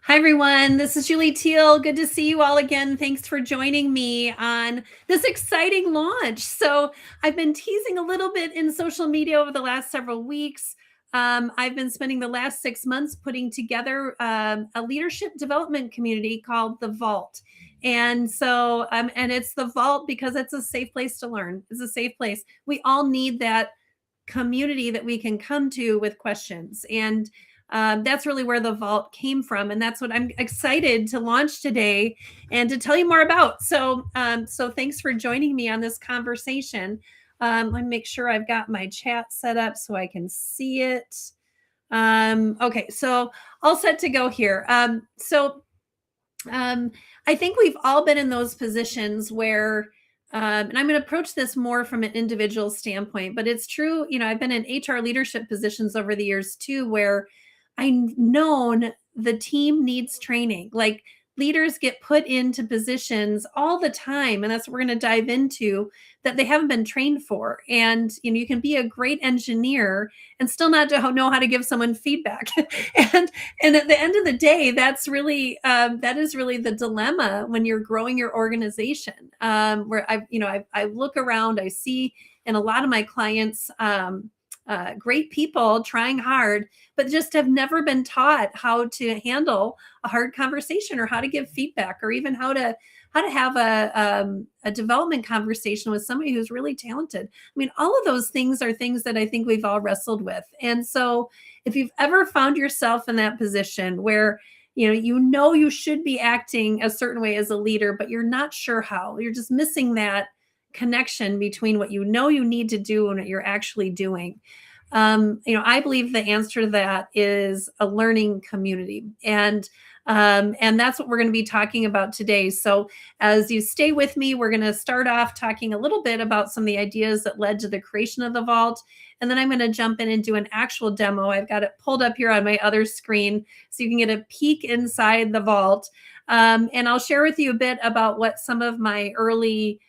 Hi, everyone. This is Julie Teal. Good to see you all again. Thanks for joining me on this exciting launch. So, I've been teasing a little bit in social media over the last several weeks. I've been spending the last 6 months putting together a leadership development community called The Vault. And it's The Vault because it's a safe place to learn. It's a safe place. We all need that community that we can come to with questions. And that's really where the vault came from, and that's what I'm excited to launch today and to tell you more about. So thanks for joining me on this conversation. Let me make sure I've got my chat set up so I can see it. Okay, so all set to go here. I think we've all been in those positions where and I'm going to approach this more from an individual standpoint, but it's true. I've been in HR leadership positions over the years too, where I've known the team needs training. Like leaders get put into positions all the time, and that's what we're going to dive into, that they haven't been trained for. And you can be a great engineer and still not know how to give someone feedback. and and at the end of the day, that is really the dilemma when you're growing your organization. Where I look around, I see in a lot of my clients. Great people trying hard, but just have never been taught how to handle a hard conversation or how to give feedback or even how to have a development conversation with somebody who's really talented. I mean, all of those things are things that I think we've all wrestled with. And so if you've ever found yourself in that position where you should be acting a certain way as a leader, but you're not sure how, you're just missing that connection between what you need to do and what you're actually doing. I believe the answer to that is a learning community. And that's what we're going to be talking about today. So as you stay with me, we're going to start off talking a little bit about some of the ideas that led to the creation of the vault. And then I'm going to jump in and do an actual demo. I've got it pulled up here on my other screen so you can get a peek inside the vault. And I'll share with you a bit about what some of my early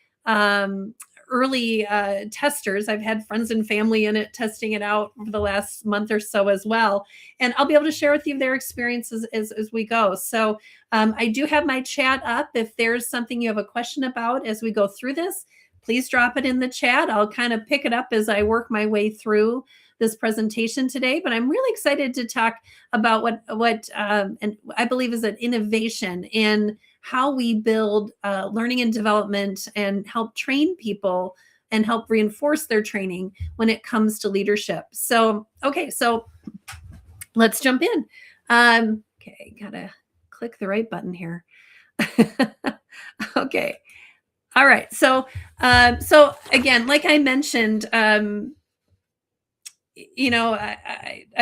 testers. I've had friends and family in it testing it out over the last month or so as well. And I'll be able to share with you their experiences as we go. So I do have my chat up. If there's something you have a question about as we go through this, please drop it in the chat. I'll kind of pick it up as I work my way through this presentation today, but I'm really excited to talk about what and I believe is an innovation in how we build learning and development and help train people and help reinforce their training when it comes to leadership. So let's jump in. Okay, gotta click the right button here. Okay. All right. So again, like I mentioned, I've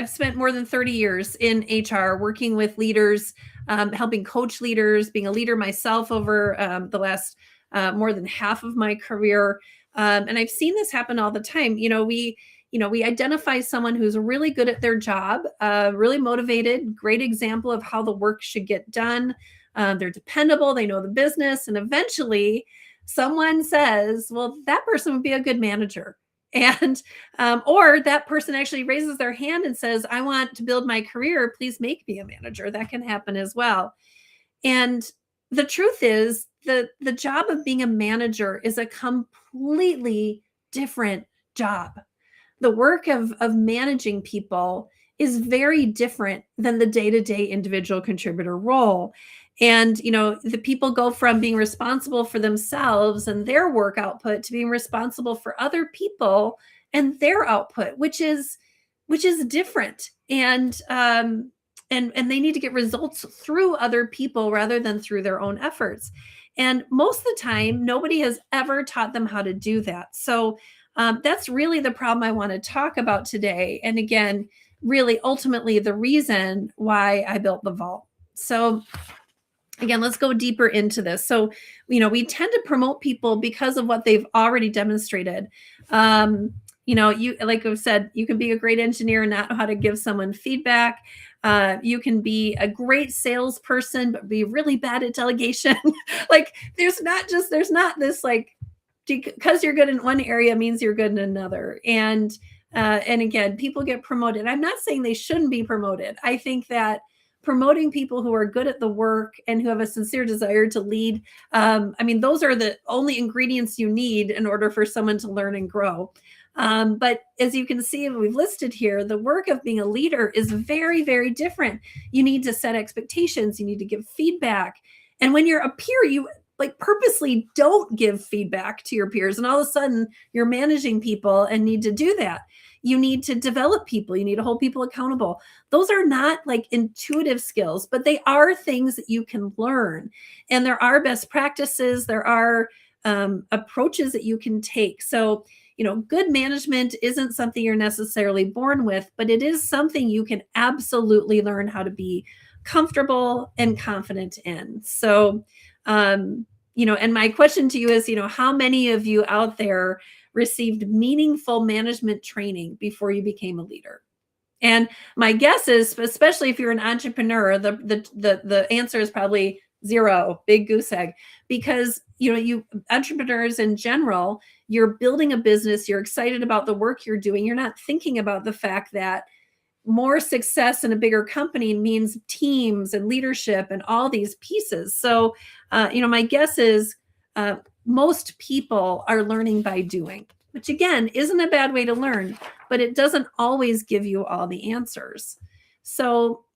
spent more than 30 years in HR working with leaders, helping coach leaders, being a leader myself over the last more than half of my career. And I've seen this happen all the time. We identify someone who's really good at their job, really motivated, great example of how the work should get done. They're dependable, they know the business, and eventually someone says, well, that person would be a good manager. And or that person actually raises their hand and says, I want to build my career, please make me a manager. That can happen as well. And the truth is the job of being a manager is a completely different job. The work of managing people is very different than the day-to-day individual contributor role. And the people go from being responsible for themselves and their work output to being responsible for other people and their output, which is different. And they need to get results through other people rather than through their own efforts. And most of the time, nobody has ever taught them how to do that. So that's really the problem I want to talk about today. And again, really ultimately the reason why I built the vault. So again, let's go deeper into this. So, we tend to promote people because of what they've already demonstrated. You, like I've said, you can be a great engineer and not know how to give someone feedback. You can be a great salesperson, but be really bad at delegation. Like there's not this like, because you're good in one area means you're good in another. And again, people get promoted. I'm not saying they shouldn't be promoted. I think that promoting people who are good at the work and who have a sincere desire to lead. I mean, those are the only ingredients you need in order for someone to learn and grow. But as you can see, we've listed here, the work of being a leader is very, very different. You need to set expectations. You need to give feedback. And when you're a peer, you like purposely don't give feedback to your peers. And all of a sudden you're managing people and need to do that. You need to develop people. You need to hold people accountable. Those are not like intuitive skills, but they are things that you can learn. And there are best practices. There are approaches that you can take. So, good management isn't something you're necessarily born with, but it is something you can absolutely learn how to be comfortable and confident in. So, and my question to you is, how many of you out there received meaningful management training before you became a leader? And my guess is, especially if you're an entrepreneur, the answer is probably zero, big goose egg, because you entrepreneurs in general, you're building a business, you're excited about the work you're doing. You're not thinking about the fact that more success in a bigger company means teams and leadership and all these pieces. So, my guess is most people are learning by doing, which again isn't a bad way to learn, but it doesn't always give you all the answers. So,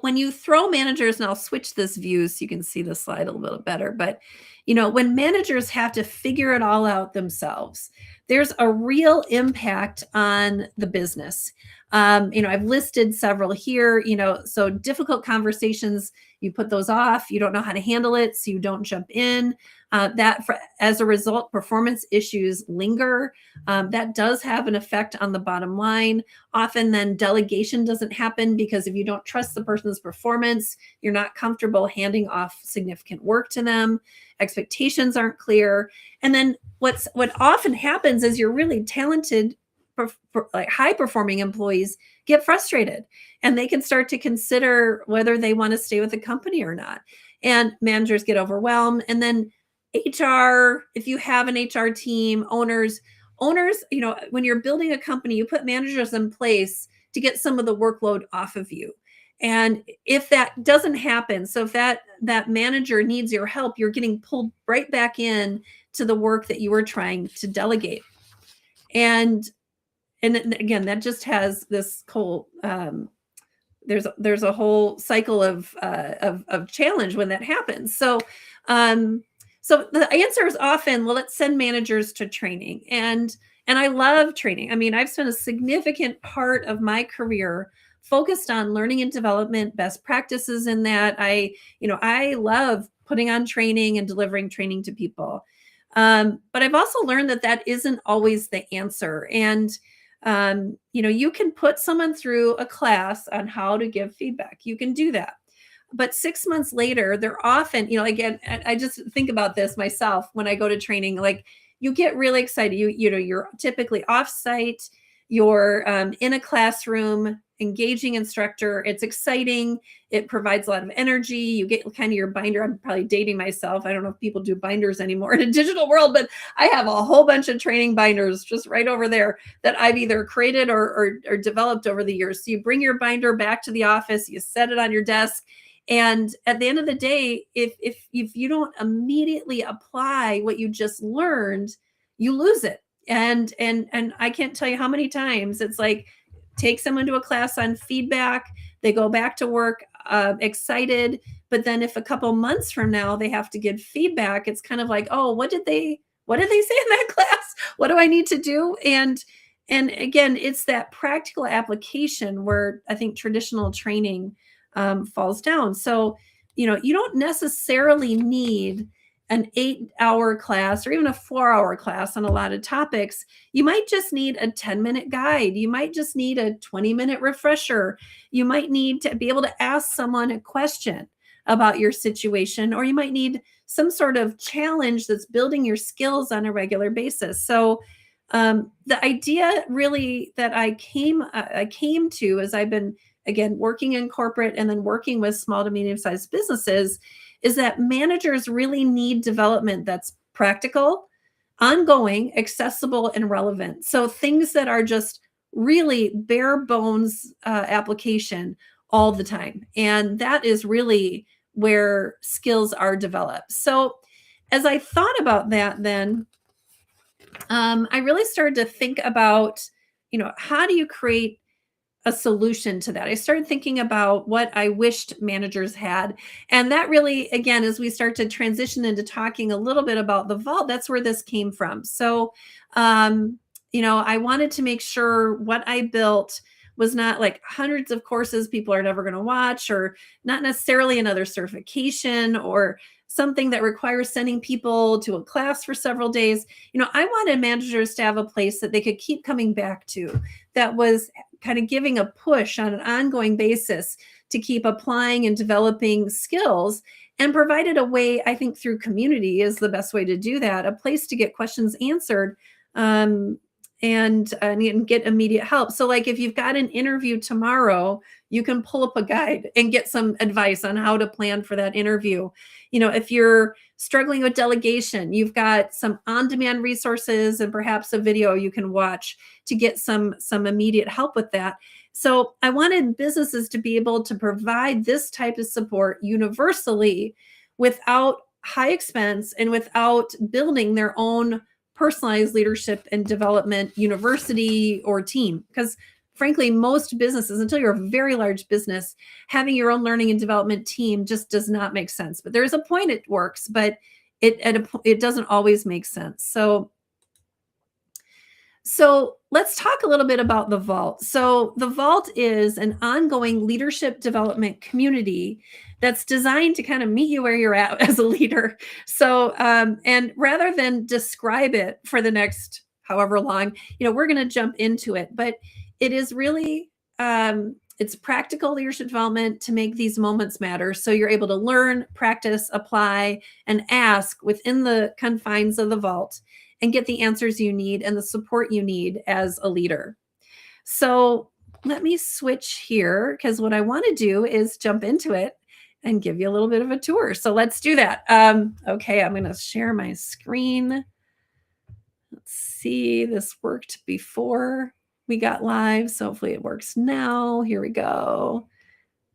when you throw managers, and I'll switch this view so you can see the slide a little bit better, but when managers have to figure it all out themselves, there's a real impact on the business. I've listed several here, so difficult conversations, you put those off, you don't know how to handle it, so you don't jump in. As a result, performance issues linger. That does have an effect on the bottom line. Often then delegation doesn't happen because if you don't trust the person's performance, you're not comfortable handing off significant work to them. Expectations aren't clear. And then what often happens is your really talented, like high performing employees get frustrated and they can start to consider whether they want to stay with the company or not. And managers get overwhelmed. And then HR, if you have an HR team, owners, when you're building a company, you put managers in place to get some of the workload off of you. And if that doesn't happen, so if that manager needs your help, you're getting pulled right back in to the work that you were trying to delegate. And again, that just has this whole there's a whole cycle of challenge when that happens. So the answer is often, well, let's send managers to training. And I love training. I mean, I've spent a significant part of my career focused on learning and development, best practices in that. I love putting on training and delivering training to people. But I've also learned that isn't always the answer. And, you can put someone through a class on how to give feedback. You can do that. But 6 months later, they're often, again, I just think about this myself when I go to training, like you get really excited. You're typically offsite, you're in a classroom, engaging instructor. It's exciting. It provides a lot of energy. You get kind of your binder. I'm probably dating myself. I don't know if people do binders anymore in a digital world, but I have a whole bunch of training binders just right over there that I've either created or developed over the years. So you bring your binder back to the office, you set it on your desk. And at the end of the day, if you don't immediately apply what you just learned, you lose it. And I can't tell you how many times it's like, take someone to a class on feedback, they go back to work excited, but then if a couple months from now they have to give feedback, it's kind of like, oh, what did they say in that class? What do I need to do? And again, it's that practical application where I think traditional training falls down. So, you don't necessarily need an 8-hour class or even a 4-hour class on a lot of topics. You might just need a 10-minute guide. You might just need a 20-minute refresher. You might need to be able to ask someone a question about your situation, or you might need some sort of challenge that's building your skills on a regular basis. So the idea really that I came to as I've been, again, working in corporate and then working with small to medium-sized businesses is that managers really need development that's practical, ongoing, accessible, and relevant. So things that are just really bare bones application all the time. And that is really where skills are developed. So as I thought about that, then I really started to think about, how do you create a solution to that? I started thinking about what I wished managers had. And that really, again, as we start to transition into talking a little bit about the vault, that's where this came from. So, I wanted to make sure what I built was not like hundreds of courses people are never going to watch, or not necessarily another certification or something that requires sending people to a class for several days. I wanted managers to have a place that they could keep coming back to, that was kind of giving a push on an ongoing basis to keep applying and developing skills, and provided a way, I think through community is the best way to do that, a place to get questions answered, and get immediate help. So like if you've got an interview tomorrow, you can pull up a guide and get some advice on how to plan for that interview. If you're struggling with delegation, you've got some on-demand resources and perhaps a video you can watch to get some immediate help with that. So I wanted businesses to be able to provide this type of support universally without high expense and without building their own personalized leadership and development university or team. Because frankly, most businesses, until you're a very large business, having your own learning and development team just does not make sense. But there's a point it works, but it doesn't always make sense. So let's talk a little bit about the Vault. So the Vault is an ongoing leadership development community that's designed to kind of meet you where you're at as a leader. So, and rather than describe it for the next however long, we're going to jump into it. But it is really, it's practical leadership development to make these moments matter. So you're able to learn, practice, apply, and ask within the confines of the Vault, and get the answers you need and the support you need as a leader. So let me switch here, because what I want to do is jump into it and give you a little bit of a tour. So let's do that. Okay, I'm going to share my screen. Let's see, this worked before we got live, so hopefully it works now. Here we go.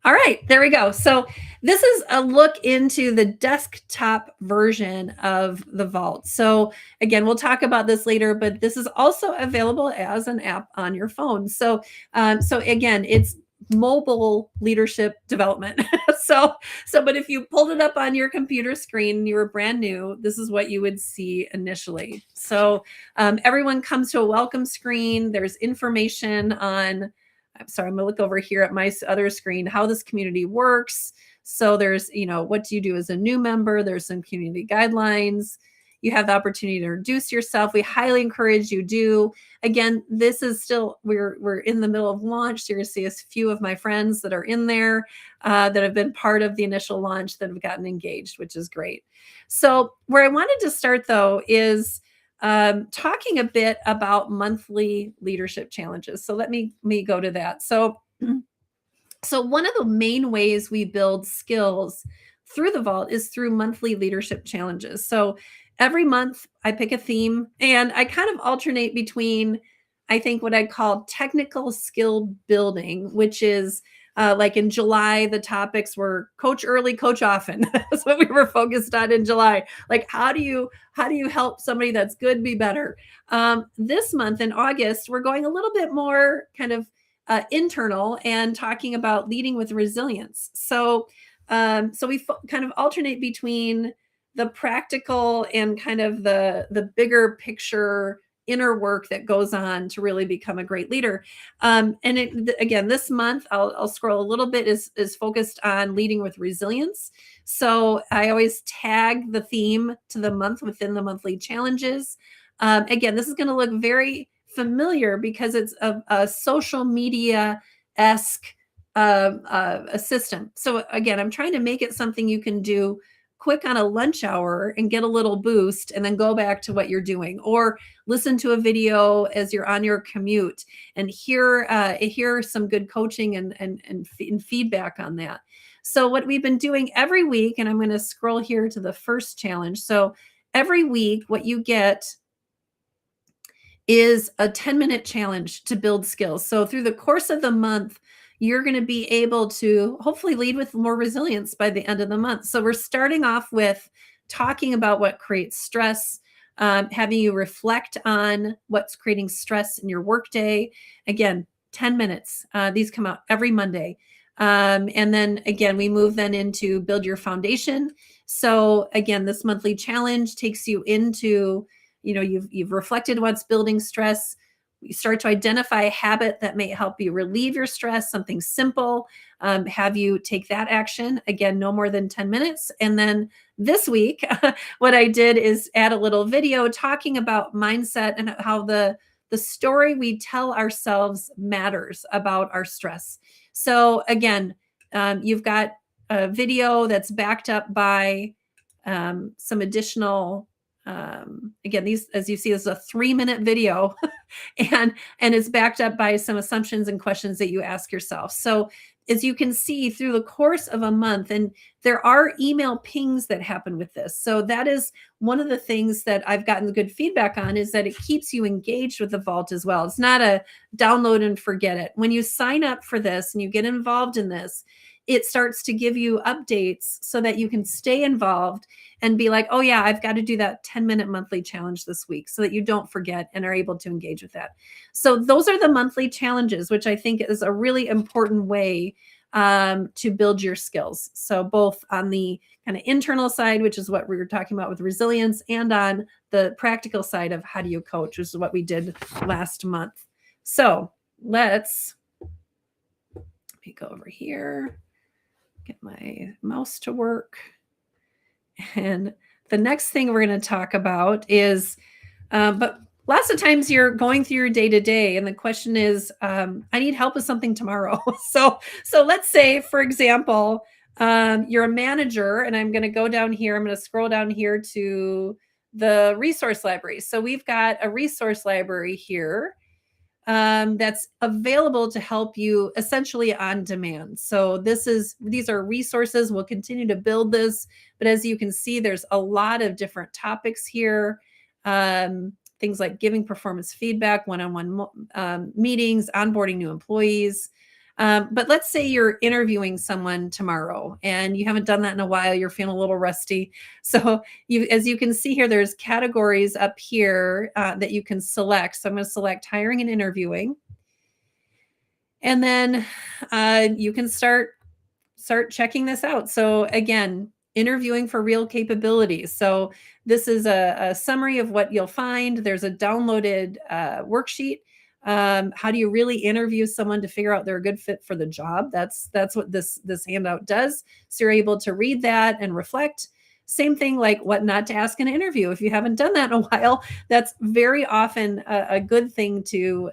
All right, there we go. So this is a look into the desktop version of the Vault. So again, we'll talk about this later, but this is also available as an app on your phone. So again, it's mobile leadership development. But if you pulled it up on your computer screen and you were brand new, this is what you would see initially. So everyone comes to a welcome screen. There's information on, I'm sorry, I'm gonna look over here at my other screen, how this community works. So there's, what do you do as a new member? There's some community guidelines. You have the opportunity to introduce yourself. We highly encourage you do. Again, this is still, we're in the middle of launch. So you're gonna see a few of my friends that are in there that have been part of the initial launch that have gotten engaged, which is great. So where I wanted to start though is talking a bit about monthly leadership challenges. So let me go to that. So one of the main ways we build skills through the Vault is through monthly leadership challenges. So every month I pick a theme and I kind of alternate between, I think, what I call technical skill building, which is like in July, the topics were coach early, coach often. That's what we were focused on in July. Like, how do you help somebody that's good be better? This month in August, we're going a little bit more kind of internal and talking about leading with resilience. So we kind of alternate between the practical and kind of the bigger picture inner work that goes on to really become a great leader. Again, this month, I'll scroll a little bit, is focused on leading with resilience. So I always tag the theme to the month within the monthly challenges. Again, this is going to look very familiar because it's a social media-esque a system. So again, I'm trying to make it something you can do quick on a lunch hour and get a little boost and then go back to what you're doing, or listen to a video as you're on your commute and hear some good coaching and feedback on that. So what we've been doing every week, and I'm going to scroll here to the first challenge. So every week what you get is a 10-minute challenge to build skills. So through the course of the month, you're going to be able to hopefully lead with more resilience by the end of the month. So we're starting off with talking about what creates stress, having you reflect on what's creating stress in your workday. Again, 10 minutes. These come out every Monday. And then again, we move then into build your foundation. So again, this monthly challenge takes you into, you've reflected what's building stress. You start to identify a habit that may help you relieve your stress, something simple. Have you take that action. Again, no more than 10 minutes. And then this week, what I did is add a little video talking about mindset and how the story we tell ourselves matters about our stress. So again, you've got a video that's backed up by some additional, again, these, as you see, is a 3-minute video and it's backed up by some assumptions and questions that you ask yourself. So as you can see through the course of a month, and there are email pings that happen with this. So that is one of the things that I've gotten good feedback on, is that it keeps you engaged with the vault as well. It's not a download and forget it. When you sign up for this and you get involved in this, it starts to give you updates so that you can stay involved and be like, oh yeah, I've got to do that 10-minute monthly challenge this week, so that you don't forget and are able to engage with that. So those are the monthly challenges, which I think is a really important way to build your skills. So both on the kind of internal side, which is what we were talking about with resilience, and on the practical side of how do you coach, which is what we did last month. So let me go over here, get my mouse to work. And the next thing we're going to talk about is, but lots of times you're going through your day to day, and the question is, I need help with something tomorrow. So let's say, for example, you're a manager, and I'm going to go down here. I'm going to scroll down here to the resource library. So we've got a resource library here that's available to help you essentially on demand. So these are resources. We'll continue to build this, but as you can see, there's a lot of different topics here. Things like giving performance feedback, one-on-one meetings, onboarding new employees. But let's say you're interviewing someone tomorrow and you haven't done that in a while. You're feeling a little rusty. So as you can see here, there's categories up here that you can select. So I'm going to select hiring and interviewing. And then you can start checking this out. So again, interviewing for real capabilities. So this is a summary of what you'll find. There's a downloaded worksheet. How do you really interview someone to figure out they're a good fit for the job? That's what this handout does. So you're able to read that and reflect. Same thing like what not to ask in an interview. If you haven't done that in a while, that's very often a good thing to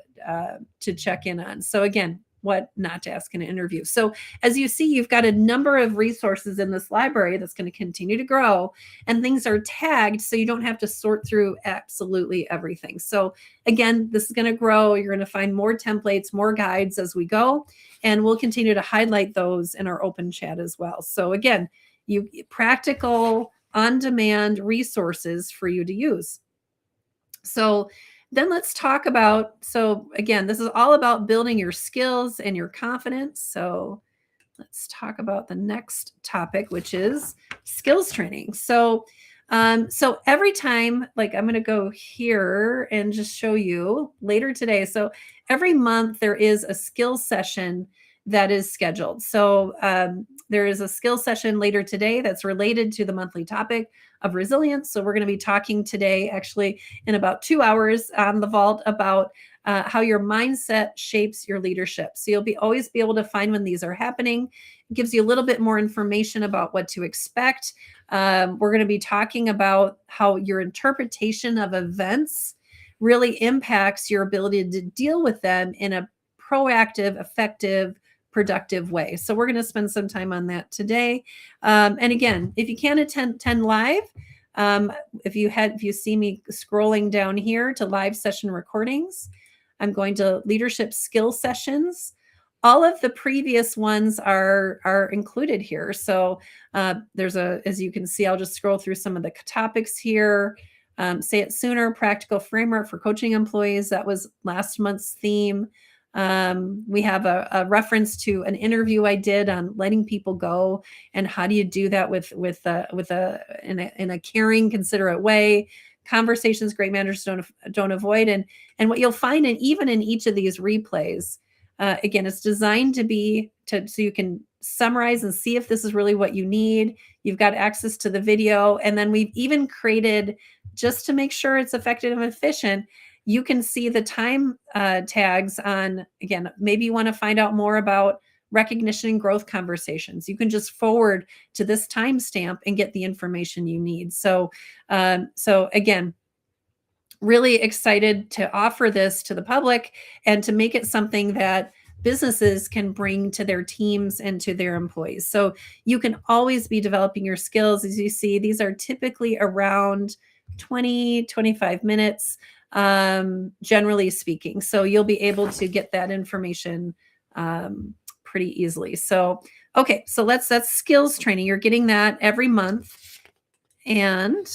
check in on. So again, what not to ask in an interview. So as you see, you've got a number of resources in this library that's going to continue to grow, and things are tagged so you don't have to sort through absolutely everything. So again, this is going to grow. You're going to find more templates, more guides as we go, and we'll continue to highlight those in our open chat as well. So again, you practical on-demand resources for you to use. So then let's talk about, so again, this is all about building your skills and your confidence. So let's talk about the next topic, which is skills training. So every time, like I'm going to go here and just show you later today. So every month there is a skills session that is scheduled. So there is a skill session later today that's related to the monthly topic of resilience. So we're going to be talking today, actually in about 2 hours on the Vault, about how your mindset shapes your leadership. So you'll always be able to find when these are happening. It gives you a little bit more information about what to expect. We're going to be talking about how your interpretation of events really impacts your ability to deal with them in a proactive, effective, productive way. So we're going to spend some time on that today. And again, if you can't attend live, if you see me scrolling down here to live session recordings, I'm going to leadership skill sessions. All of the previous ones are included here. So there's as you can see, I'll just scroll through some of the topics here. Say It Sooner, Practical Framework for Coaching Employees. That was last month's theme. We have a reference to an interview I did on letting people go and how do you do that in a caring, considerate way. Conversations great managers don't avoid, and what you'll find, even in each of these replays, again, it's designed so you can summarize and see if this is really what you need. You've got access to the video, and then we've even created, just to make sure it's effective and efficient, you can see the time tags on, again, maybe you want to find out more about recognition and growth conversations. You can just forward to this timestamp and get the information you need. So again, really excited to offer this to the public and to make it something that businesses can bring to their teams and to their employees. So you can always be developing your skills. As you see, these are typically around 20, 25 minutes, generally speaking. So you'll be able to get that information pretty easily. So, okay, so that's skills training. You're getting that every month and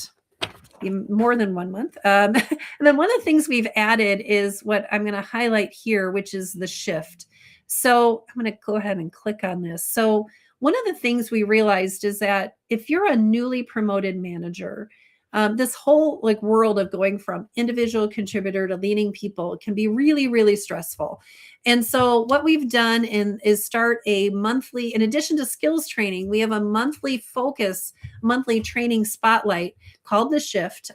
more than 1 month. And then one of the things we've added is what I'm going to highlight here, which is the shift. So I'm going to go ahead and click on this. So one of the things we realized is that if you're a newly promoted manager, this whole world of going from individual contributor to leading people can be really, really stressful. And so what we've done is start a monthly, in addition to skills training, we have a monthly training spotlight called The Shift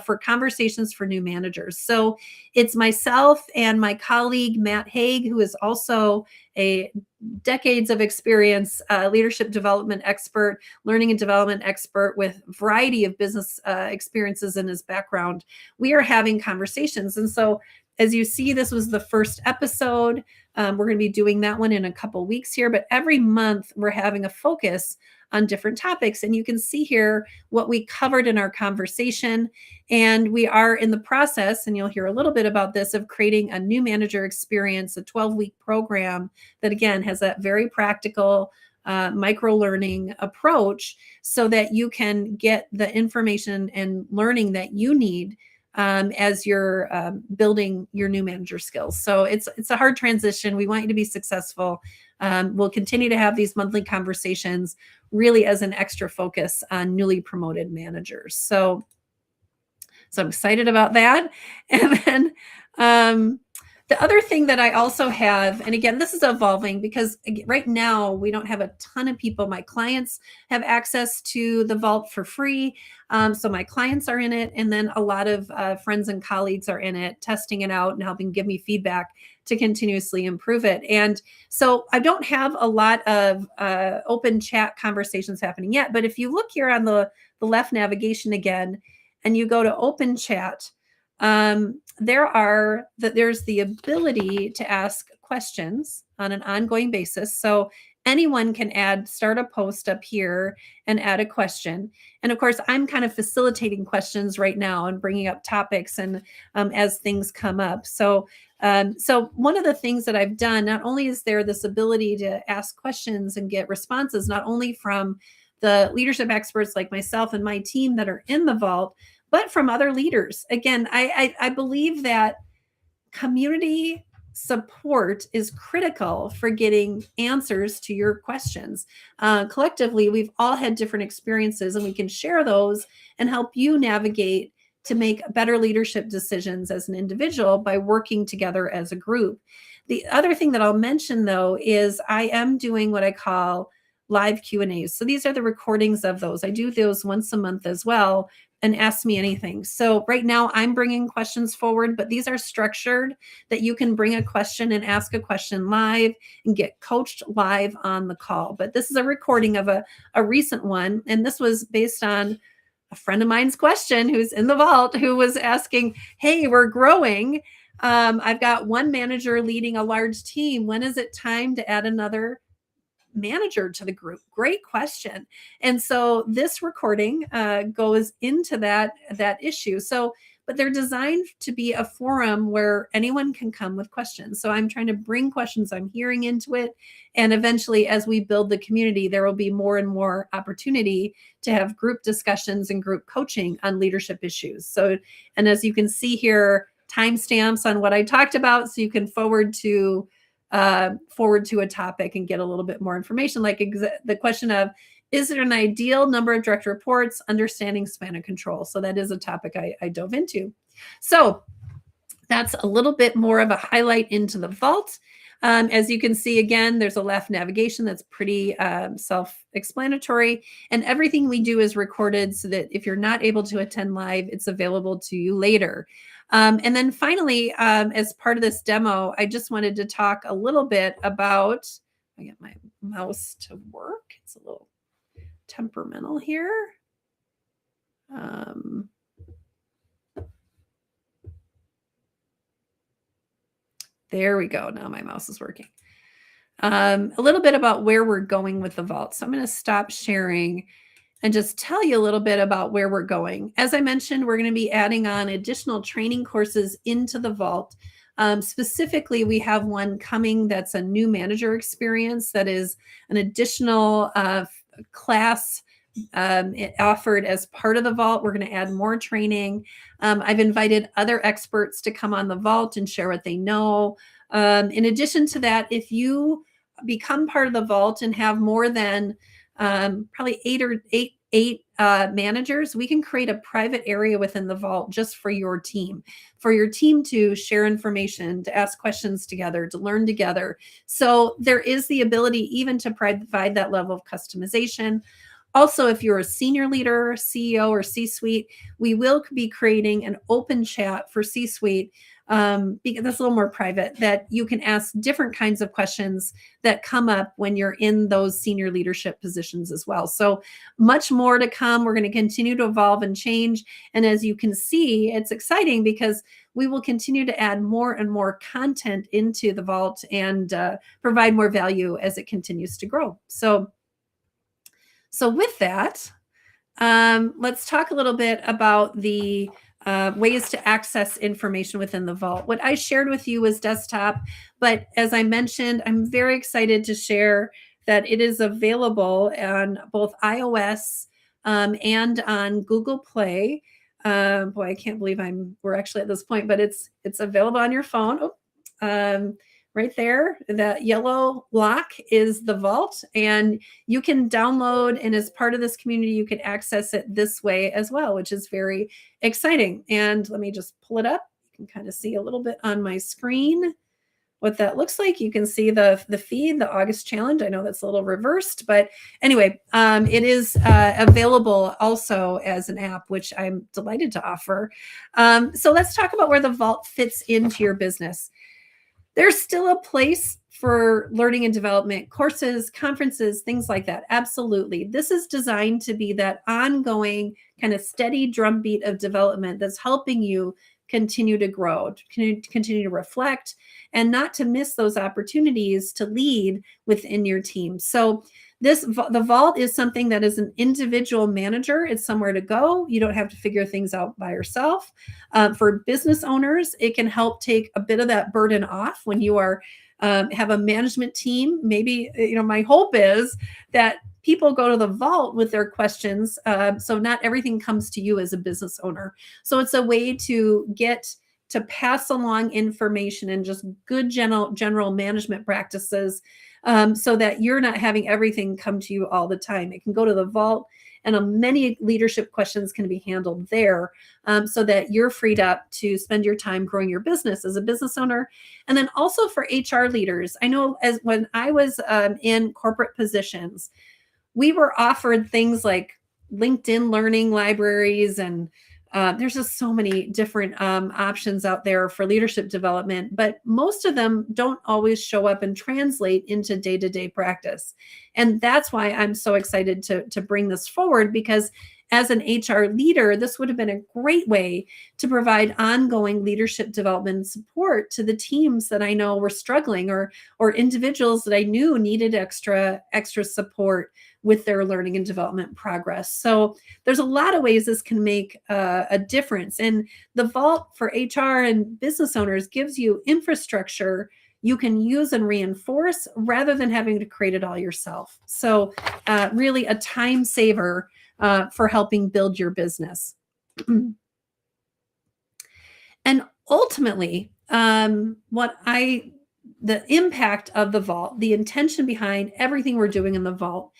for conversations for new managers. So it's myself and my colleague, Matt Haig, who is also a decades of experience, leadership development expert, learning and development expert with a variety of business experiences in his background. We are having conversations. And so as you see, this was the first episode. We're going to be doing that one in a couple weeks here, but every month we're having a focus on different topics. And you can see here what we covered in our conversation. And we are in the process, and you'll hear a little bit about this, of creating a new manager experience, a 12-week program that, again, has that very practical micro-learning approach so that you can get the information and learning that you need as you're building your new manager skills. So it's a hard transition. We want you to be successful. We'll continue to have these monthly conversations really as an extra focus on newly promoted managers. So I'm excited about that. And then the other thing that I also have, and again, this is evolving because right now we don't have a ton of people. My clients have access to the Vault for free. So my clients are in it. And then a lot of friends and colleagues are in it, testing it out and helping give me feedback to continuously improve it. And so I don't have a lot of open chat conversations happening yet. But if you look here on the left navigation again, and you go to open chat, there's the ability to ask questions on an ongoing basis. So anyone can start a post up here and add a question. And of course, I'm kind of facilitating questions right now and bringing up topics and as things come up. So one of the things that I've done, not only is there this ability to ask questions and get responses, not only from the leadership experts like myself and my team that are in the Vault, but from other leaders. Again, I believe that community support is critical for getting answers to your questions. Collectively, we've all had different experiences, and we can share those and help you navigate to make better leadership decisions as an individual by working together as a group. The other thing that I'll mention, though, is I am doing what I call live Q&As. So these are the recordings of those. I do those once a month as well, and Ask Me Anything. So right now I'm bringing questions forward, but these are structured that you can bring a question and ask a question live and get coached live on the call. But this is a recording of a recent one. And this was based on a friend of mine's question who's in the Vault, who was asking, hey, we're growing. I've got one manager leading a large team. When is it time to add another manager to the group? Great question. And so this recording goes into that issue. So, but they're designed to be a forum where anyone can come with questions. So I'm trying to bring questions I'm hearing into it. And eventually, as we build the community, there will be more and more opportunity to have group discussions and group coaching on leadership issues. So, and as you can see here, timestamps on what I talked about, so you can forward to a topic and get a little bit more information, like the question of, is there an ideal number of direct reports, understanding span of control? So that is a topic I dove into. So that's a little bit more of a highlight into the vault. As you can see, again, there's a left navigation that's pretty self-explanatory, and everything we do is recorded so that if you're not able to attend live, it's available to you later. And then finally, as part of this demo, I just wanted to talk a little bit about, I get my mouse to work. It's a little temperamental here. There we go. Now my mouse is working. A little bit about where we're going with the vault. So I'm going to stop sharing and just tell you a little bit about where we're going. As I mentioned, we're going to be adding on additional training courses into the vault. Specifically, we have one coming that's a new manager experience that is an additional class offered as part of the vault. We're going to add more training. I've invited other experts to come on the vault and share what they know. In addition to that, if you become part of the vault and have more than probably eight managers, we can create a private area within the vault just for your team to share information, to ask questions together, to learn together. So there is the ability even to provide that level of customization. Also, if you're a senior leader, CEO, or C-suite, we will be creating an open chat for C-suite, because that's a little more private, that you can ask different kinds of questions that come up when you're in those senior leadership positions as well. So much more to come. We're going to continue to evolve and change. And as you can see, it's exciting because we will continue to add more and more content into the vault and provide more value as it continues to grow. So with that, let's talk a little bit about the ways to access information within the vault. What I shared with you was desktop, but as I mentioned, I'm very excited to share that it is available on both iOS and on Google Play. Boy, I can't believe we're actually at this point, but it's available on your phone. Right there, that yellow block is the vault, and you can download, and as part of this community, you can access it this way as well, which is very exciting. And let me just pull it up. You can kind of see a little bit on my screen what that looks like. You can see the feed, the August challenge. I know that's a little reversed, but anyway, it is available also as an app, which I'm delighted to offer. So let's talk about where the vault fits into your business. There's still a place for learning and development courses, conferences, things like that. Absolutely. This is designed to be that ongoing kind of steady drumbeat of development that's helping you continue to grow, continue to reflect, and not to miss those opportunities to lead within your team. So the vault is something that is an individual manager. It's somewhere to go. You don't have to figure things out by yourself. For business owners, it can help take a bit of that burden off when you are have a management team. Maybe, my hope is that people go to the vault with their questions. So not everything comes to you as a business owner. So it's a way to get to pass along information and just good general management practices, so that you're not having everything come to you all the time. It can go to the vault, and many leadership questions can be handled there, so that you're freed up to spend your time growing your business as a business owner. And then also for HR leaders, I know when I was in corporate positions, we were offered things like LinkedIn learning libraries, and there's just so many different options out there for leadership development, but most of them don't always show up and translate into day-to-day practice. And that's why I'm so excited to bring this forward, because as an HR leader, this would have been a great way to provide ongoing leadership development and support to the teams that I know were struggling, or individuals that I knew needed extra support with their learning and development progress. So there's a lot of ways this can make a difference. And the Vault for HR and business owners gives you infrastructure you can use and reinforce rather than having to create it all yourself. So really a time saver for helping build your business. And ultimately, the impact of the Vault, the intention behind everything we're doing in the Vault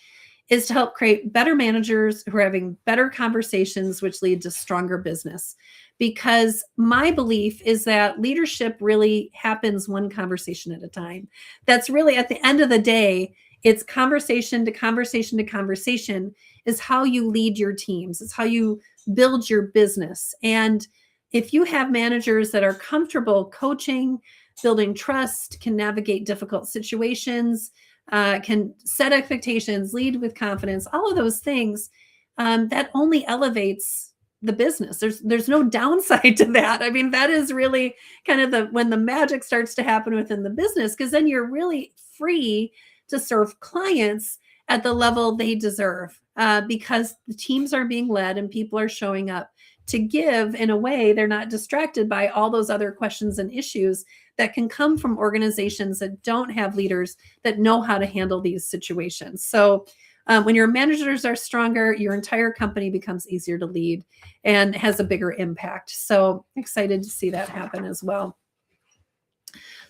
is to help create better managers who are having better conversations, which lead to stronger business. Because my belief is that leadership really happens one conversation at a time. That's really, at the end of the day, it's conversation to conversation to conversation is how you lead your teams. It's how you build your business. And if you have managers that are comfortable coaching, building trust, can navigate difficult situations, can set expectations, lead with confidence, all of those things, that only elevates the business. There's no downside to that. I mean, that is really kind of when the magic starts to happen within the business, because then you're really free to serve clients at the level they deserve, because the teams are being led and people are showing up to give in a way they're not distracted by all those other questions and issues that can come from organizations that don't have leaders that know how to handle these situations. So when your managers are stronger, your entire company becomes easier to lead and has a bigger impact. So excited to see that happen as well.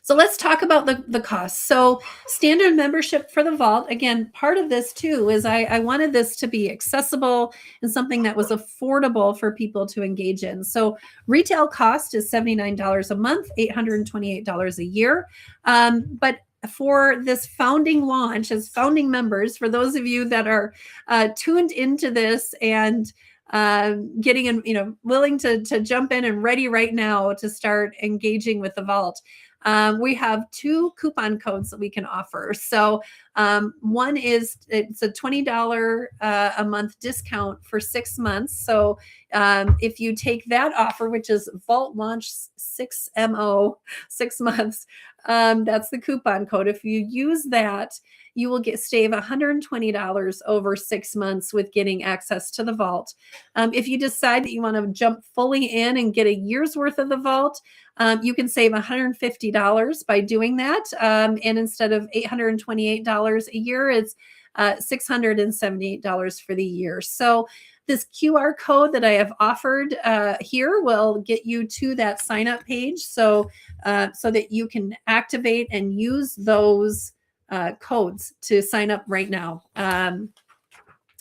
So let's talk about the costs. So standard membership for the Vault, again, part of this too is I wanted this to be accessible and something that was affordable for people to engage in. So retail cost is $79 a month, $828 a year. But for this founding launch, as founding members, for those of you that are tuned into this and getting in, willing to jump in and ready right now to start engaging with the Vault, we have 2 coupon codes that we can offer. So one is, it's a $20 a month discount for 6 months. So if you take that offer, which is Vault Launch 6MO, 6 months, that's the coupon code. If you use that, you will save $120 over 6 months with getting access to the Vault. If you decide that you want to jump fully in and get a year's worth of the Vault, you can save $150 by doing that. And instead of $828 a year, it's $678 for the year. So this QR code that I have offered here will get you to that sign up page, so that you can activate and use those codes to sign up right now.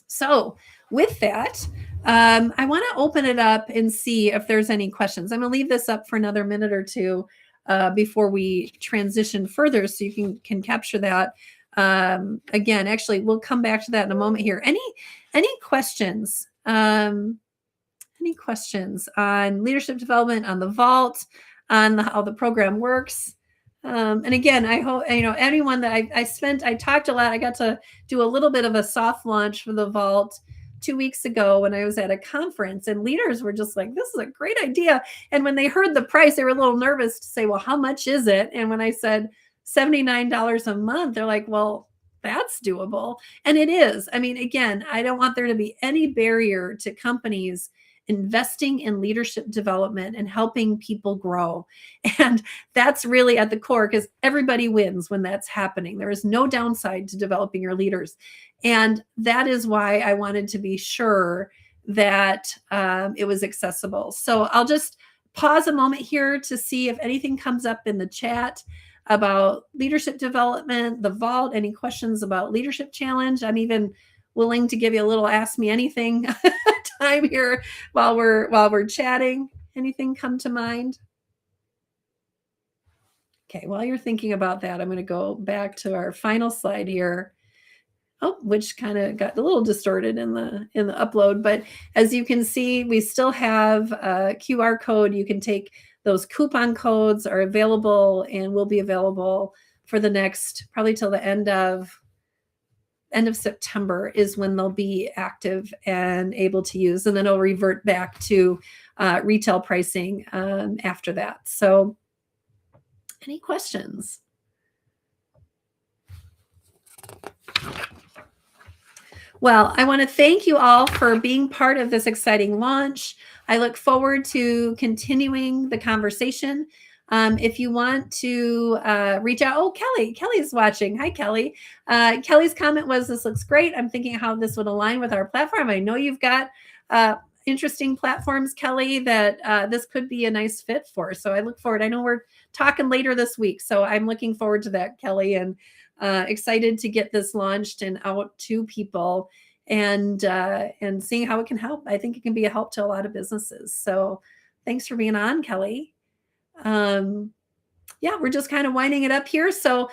So with that, I want to open it up and see if there's any questions. I'm going to leave this up for another minute or two before we transition further, so you can capture that. Again, actually, we'll come back to that in a moment here. Any questions? Any questions on leadership development, on the Vault, on how the program works? And again, I hope, anyone that I talked a lot. I got to do a little bit of a soft launch for the Vault 2 weeks ago when I was at a conference, and leaders were just like, this is a great idea. And when they heard the price, they were a little nervous to say, well, how much is it? And when I said $79 a month, they're like, well, that's doable. And it is. I mean, again, I don't want there to be any barrier to companies investing in leadership development and helping people grow. And that's really at the core, because everybody wins when that's happening. There is no downside to developing your leaders. And that is why I wanted to be sure that it was accessible. So I'll just pause a moment here to see if anything comes up in the chat about leadership development, the Vault, any questions about Leadership Challenge. I'm even willing to give you a little ask me anything time here while we're chatting. Anything come to mind? Okay, while you're thinking about that, I'm going to go back to our final slide here. Oh, which kind of got a little distorted in the upload, but as you can see, we still have a QR code. You can take those coupon codes, are available and will be available for the next, probably till the end of end of September is when they'll be active and able to use, and then it'll revert back to retail pricing after that. So any questions? Well, I want to thank you all for being part of this exciting launch. I look forward to continuing the conversation. If you want to reach out, oh, Kelly's watching. Hi, Kelly. Kelly's comment was, this looks great. I'm thinking how this would align with our platform. I know you've got interesting platforms, Kelly, that this could be a nice fit for. So I look forward. I know we're talking later this week, so I'm looking forward to that, Kelly, and excited to get this launched and out to people and seeing how it can help. I think it can be a help to a lot of businesses. So thanks for being on, Kelly. Yeah, we're just kind of winding it up here. So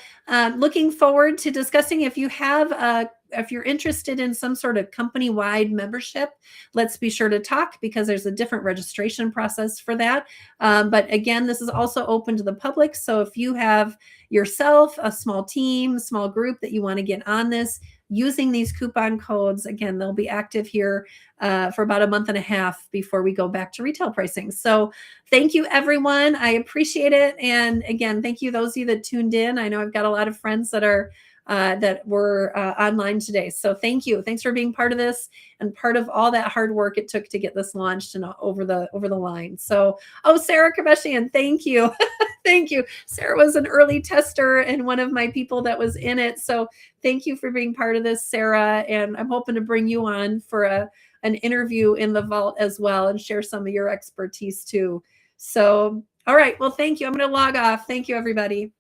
looking forward to discussing if you're interested in some sort of company-wide membership, let's be sure to talk, because there's a different registration process for that. But again, this is also open to the public. So if you have yourself a small team, small group that you want to get on this, using these coupon codes, again, they'll be active here for about a month and a half before we go back to retail pricing. So thank you, everyone. I appreciate it. And again, thank you, those of you that tuned in. I know I've got a lot of friends that are that were online today. So thank you. Thanks for being part of this and part of all that hard work it took to get this launched and over the line. So, oh, Sarah Kardashian, thank you. Thank you. Sarah was an early tester and one of my people that was in it. So thank you for being part of this, Sarah. And I'm hoping to bring you on for an interview in the vault as well and share some of your expertise too. So, all right. Well, thank you. I'm going to log off. Thank you, everybody.